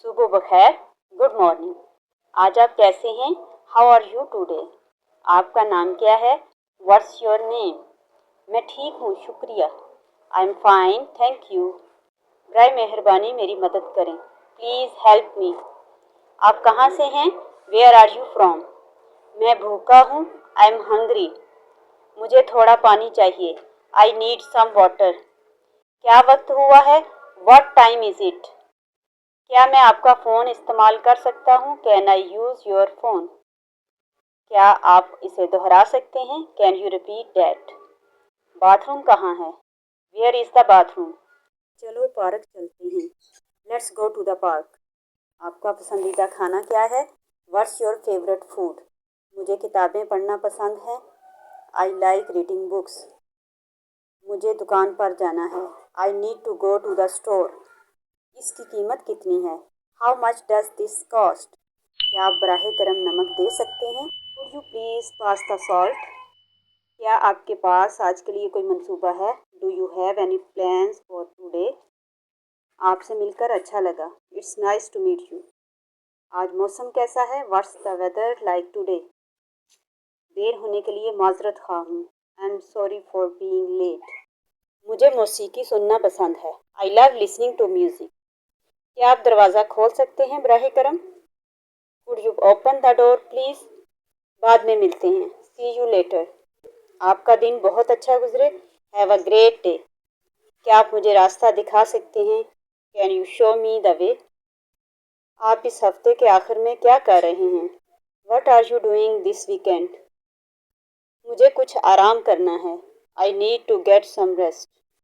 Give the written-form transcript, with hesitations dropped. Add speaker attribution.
Speaker 1: सुबह बखैर, good morning. आज आप कैसे हैं? How are you today? आपका नाम क्या है? What's your name? मैं ठीक हूँ, शुक्रिया। I am fine, thank you. बराए मेहरबानी मेरी मदद करें, प्लीज़ हेल्प मी। आप कहाँ से हैं? Where are you from? मैं भूखा हूँ, आई एम हंग्री। मुझे थोड़ा पानी चाहिए, आई नीड सम वाटर। क्या वक्त हुआ है? What time is it? क्या मैं आपका फ़ोन इस्तेमाल कर सकता हूँ? Can I use your phone? क्या आप इसे दोहरा सकते हैं? Can you repeat that? Bathroom कहाँ है? Where is the bathroom? चलो पार्क चलते हैं, let's go to the park. आपका पसंदीदा खाना क्या है? What's your favourite food? मुझे किताबें पढ़ना पसंद है, आई लाइक रीडिंग बुक्स। मुझे दुकान पर जाना है, I need to go to the store. इसकी कीमत कितनी है? How much does this cost? क्या आप बराह करम नमक दे सकते हैं? Could you please pass the salt? क्या आपके पास आज के लिए कोई मंसूबा है? Do you have any plans for today? आपसे मिलकर अच्छा लगा, it's nice to meet you. आज मौसम कैसा है? What's the weather like today? देर होने के लिए माजरत खा हूँ, I am sorry for being late. मुझे मौसीकी सुनना पसंद है, I love listening to music. क्या आप दरवाज़ा खोल सकते हैं बराह करम? Could you open the door please? बाद में मिलते हैं, सी यू लेटर। आपका दिन बहुत अच्छा गुजरे, हैव अ ग्रेट डे। क्या आप मुझे रास्ता दिखा सकते हैं? Can you show me the way? आप इस हफ्ते के आखिर में क्या कर रहे हैं? What are you doing this weekend? मुझे कुछ आराम करना है, I need to get some rest.